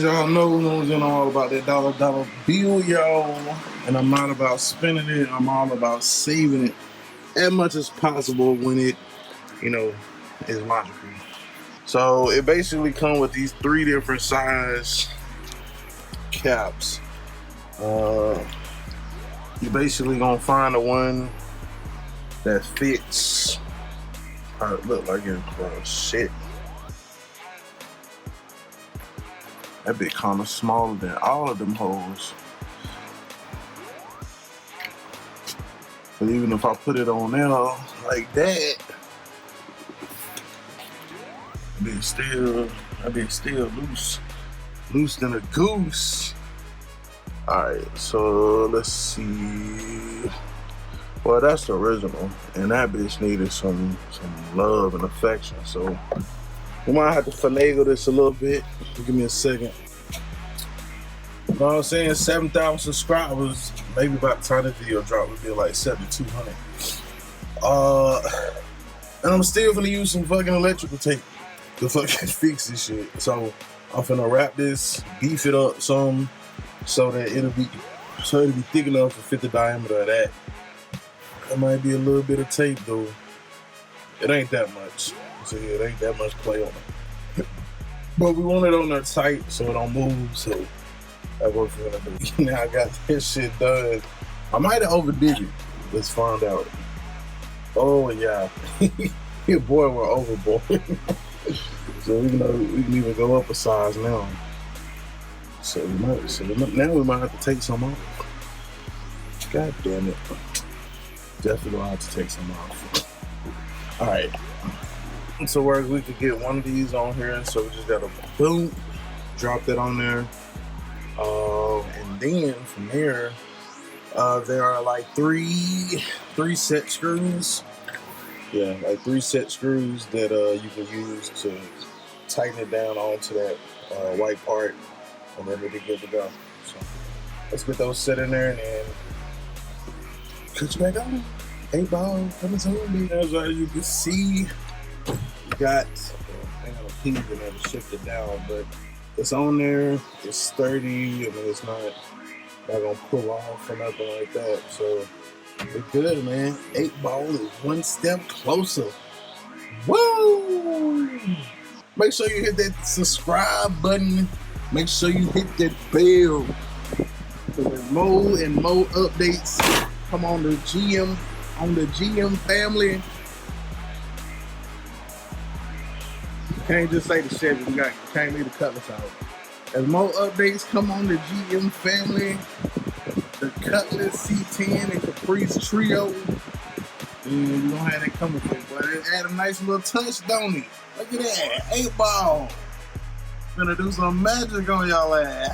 as y'all know, I'm all about that dollar bill, y'all. And I'm not about spending it. I'm all about saving it as much as possible when it, is logical. So it basically comes with these 3 different size caps. You're basically gonna find the one that fits. Look like it's shit. That bit kinda smaller than all of them hoes. But even if I put it on there like that, that bit still loose than a goose. Alright, so let's see. Well, that's the original, and that bitch needed some love and affection. So we might have to finagle this a little bit. Give me a second. You know what I'm saying? 7,000 subscribers. Maybe by the time the video drop, we'll be like 7,200. And I'm still gonna use some fucking electrical tape to fucking fix this shit. So I'm finna wrap this, beef it up some, so that it'll be thick enough to fit the diameter of that. There might be a little bit of tape though. It ain't that much. So yeah, it ain't that much play on it. But we want it on there tight so it don't move. So that's what we're gonna do. Now I got this shit done. I might have overdid it. Let's find out. Oh yeah, your boy went overboard. So we can even go up a size now. So now we might have to take some off. God damn it. Definitely gonna have to take some off. Alright. So where we could get one of these on here, so we just gotta boom, drop that on there. And then from here, there are like three set screws. Yeah, like 3 set screws that you can use to tighten it down onto that white part, and then it'll be good to go. So let's get those set in there and then cut you back on. 8 ball coming soon. As you can see, you got I ain't gonna keep it there to shift it down, but it's on there. It's sturdy. I mean, it's not gonna pull off or nothing like that. So we're good, man. 8 ball is one step closer. Woo! Make sure you hit that subscribe button. Make sure you hit that bell. So there's more and more updates. Come on the GM family. You can't just say the Chevy. You can't leave the Cutlass out. As more updates come on the GM family, the Cutlass, C10, and Caprice trio, and you don't have that coming for you, but it add a nice little touch, don't it? Look at that, 8 ball. Gonna do some magic on y'all ass.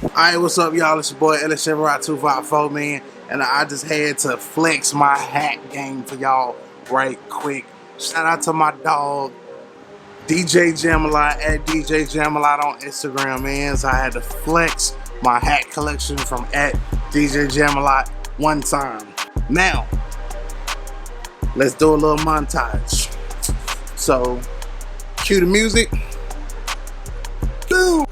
Alright, what's up, y'all? It's your boy LS254, man, and I just had to flex my hat game for y'all right quick. Shout out to my dog, DJ Jamalot, at DJ Jamalot on Instagram, man. So I had to flex my hat collection from at DJ Jamalot one time. Now, let's do a little montage. So, cue the music. Boom.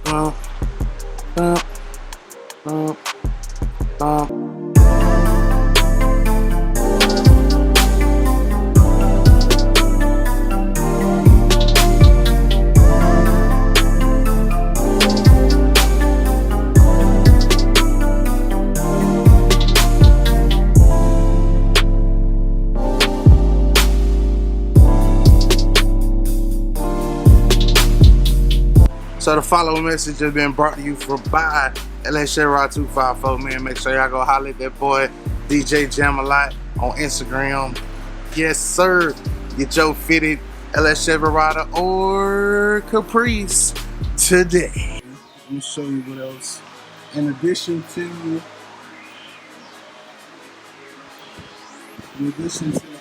So the following message has been brought to you by LS254, man. Make sure y'all go holler at that boy DJ Jamalot on Instagram. Yes, sir. Get your fitted LS254 or Caprice today. Let me show you what else. In addition to the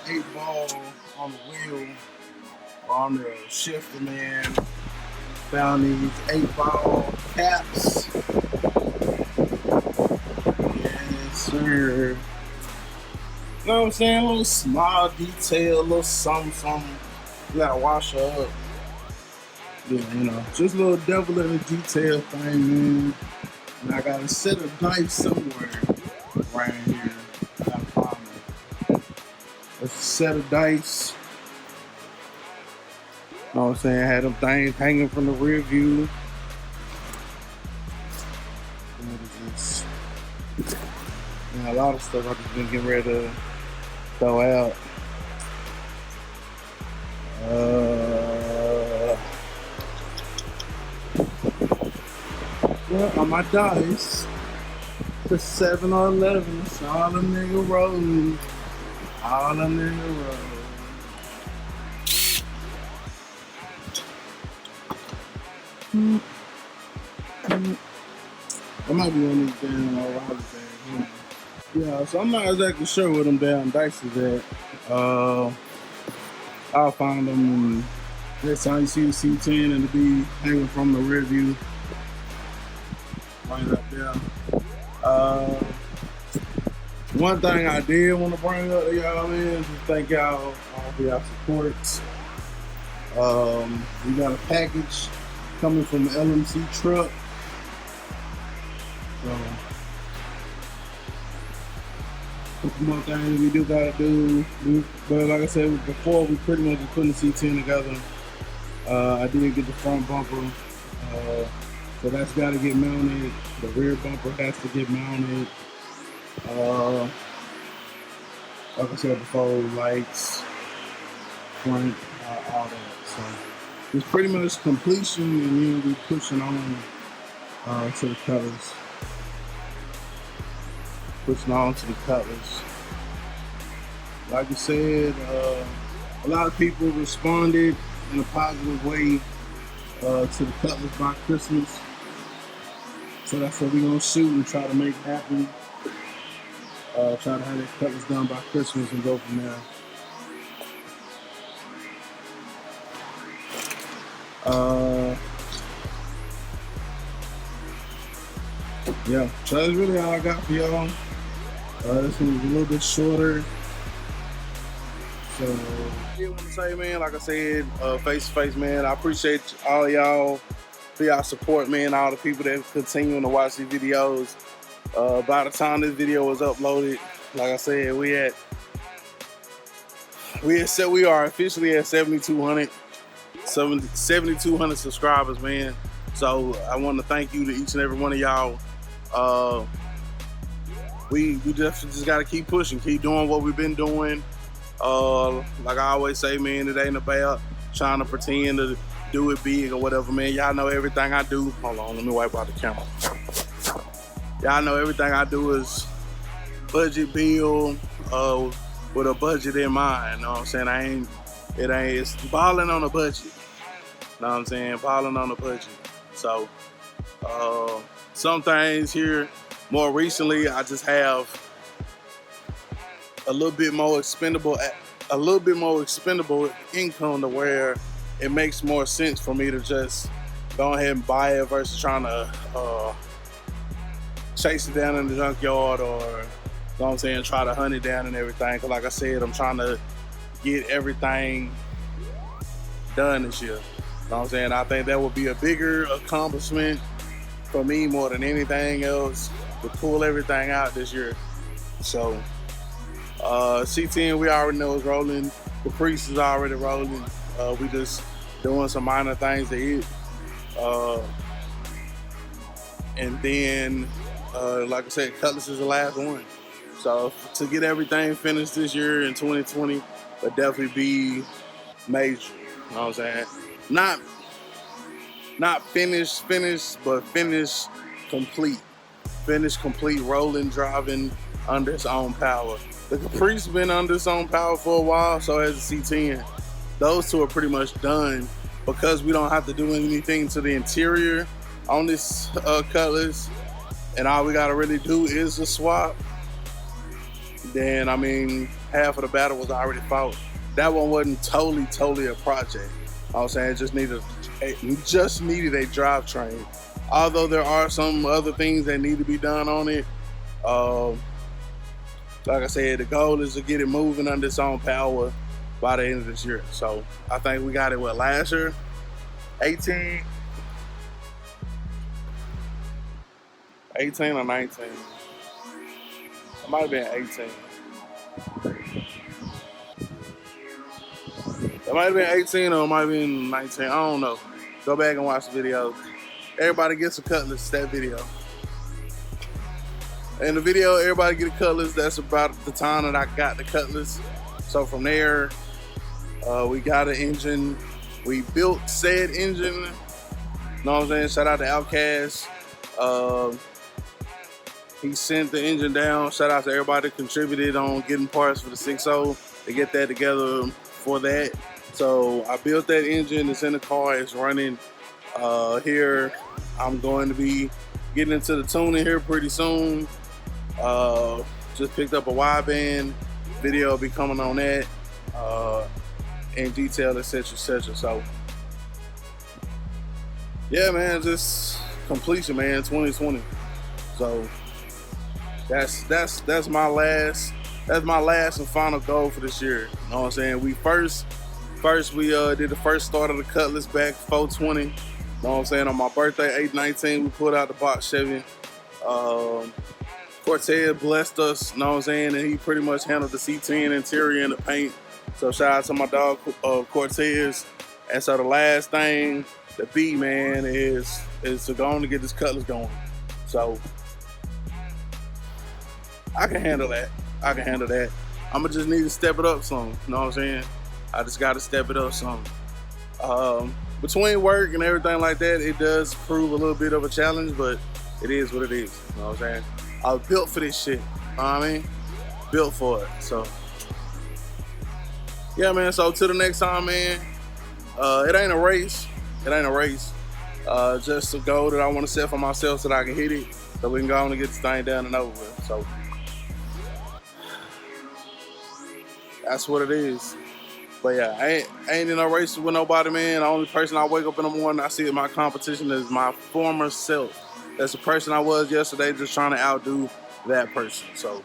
8 ball on the wheel, on the shifter, man, found these 8 ball caps. Yes, sir. You know what I'm saying? A little small detail, a little something. You gotta wash her up. Yeah, you know, just a little devil in the detail thing, man. And I got a set of dice somewhere right here. I gotta find it. It's a set of dice. You know what I'm saying? I had them things hanging from the rear view. What is this? And a lot of stuff I've just been getting ready to throw out. Well, on my dice, the 7 or 11, it's all a nigga rolling. All a nigga rolling. I might be on these damn O'Reilly things. Yeah, so I'm not exactly sure where them damn dice is at. I'll find them, and next time you see the C10 and it'll be hanging from the rear view. Right up there. One thing I did want to bring up to y'all, man, is thank y'all for y'all support. We got a package coming from the LMC truck. So, a couple more things we do gotta do. But like I said before, we pretty much just putting the C10 together. I did get the front bumper. So that's got to get mounted. The rear bumper has to get mounted. Like I said before, lights, front, all that. So it's pretty much completion, and then we pushing on to the colors. Pushing on to the colors. Like I said, a lot of people responded in a positive way to the colors by Christmas. So that's what we're gonna shoot and try to make happen. Try to have the colors done by Christmas and go from there. Yeah, so that's really all I got for y'all. This one was a little bit shorter. So, I want to say, man, like I said, face to face, man, I appreciate all y'all for y'all support, man, all the people that continuing to watch these videos. By the time this video was uploaded, like I said, we are officially at 7,200 subscribers, man. So I want to thank you to each and every one of y'all. We just got to keep pushing, keep doing what we've been doing. Like I always say, man, it ain't about trying to pretend to do it big or whatever, man. Y'all know everything I do. Hold on, let me wipe out the camera. Y'all know everything I do is budget build with a budget in mind. You know what I'm saying? It's balling on a budget. You know what I'm saying? Balling on a budget. So, some things here, more recently, I just have a little bit more expendable income to where it makes more sense for me to just go ahead and buy it versus trying to chase it down in the junkyard, or, you know what I'm saying, try to hunt it down and everything. Cause like I said, I'm trying to get everything done this year. You know what I'm saying? I think that would be a bigger accomplishment for me more than anything else, to pull everything out this year. So, C10 we already know is rolling. Caprice is already rolling. We just doing some minor things to it. And then, like I said, Cutlass is the last one. So to get everything finished this year in 2020 would definitely be major. You know what I'm saying? Not finished, but finished complete. Finished complete, rolling, driving under its own power. The Caprice been under its own power for a while, so has the C10. Those two are pretty much done because we don't have to do anything to the interior on this Cutlass, and all we gotta really do is a swap. Then, I mean, half of the battle was already fought. That one wasn't totally a project. I was saying it just needed a drivetrain. Although there are some other things that need to be done on it. Like I said, the goal is to get it moving under its own power by the end of this year. So I think we got it last year. 18 or 19. It might have been 18. It might have been 18 or it might have been 19. I don't know. Go back and watch the video. Everybody gets a cutlass, that video. In the video, everybody get a cutlass. That's about the time that I got the cutlass. So from there, we got an engine. We built said engine. You know what I'm saying? Shout out to Outcast. He sent the engine down. Shout out to everybody that contributed on getting parts for the 6.0 to get that together for that. So I built that engine. It's in the car. It's running here. I'm going to be getting into the tuning here pretty soon. Just picked up a wideband. Video will be coming on that in detail, etc., etc. So yeah, man, just completion, man. 2020. So that's my last and final goal for this year. You know what I'm saying? We first we did the first start of the Cutlass back 420. You know what I'm saying? On my birthday, 8/19, we pulled out the box Chevy. Cortez blessed us, you know what I'm saying, and he pretty much handled the C10 interior and the paint. So shout out to my dog Cortez. And so the last thing, the B, man, is to go on to get this Cutlass going. So I can handle that. I'ma just need to step it up some, you know what I'm saying? I just gotta step it up some. Between work and everything like that, it does prove a little bit of a challenge, but it is what it is, you know what I'm saying? I was built for this shit, you know what I mean? Built for it, so. Yeah, man, so till the next time, man, it ain't a race. Just a goal that I want to set for myself so that I can hit it, so we can go on and get this thing done and over with, so. That's what it is. But yeah, I ain't in no race with nobody, man. The only person I wake up in the morning, I see my competition is my former self. That's the person I was yesterday, just trying to outdo that person. So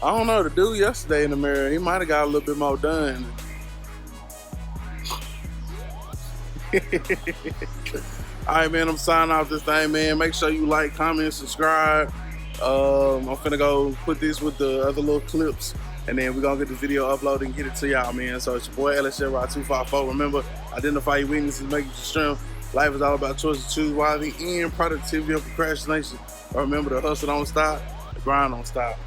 I don't know, the dude yesterday in the mirror, he might have got a little bit more done. All right, man, I'm signing off this thing, man. Make sure you like, comment, subscribe. I'm finna go put this with the other little clips, and then we're gonna get the video uploaded and get it to y'all, man. So it's your boy LSL Ride 254. Remember, identify your weaknesses, make it your strength. Life is all about choices. Choose wisely and productivity and procrastination. But remember, the hustle don't stop, the grind don't stop.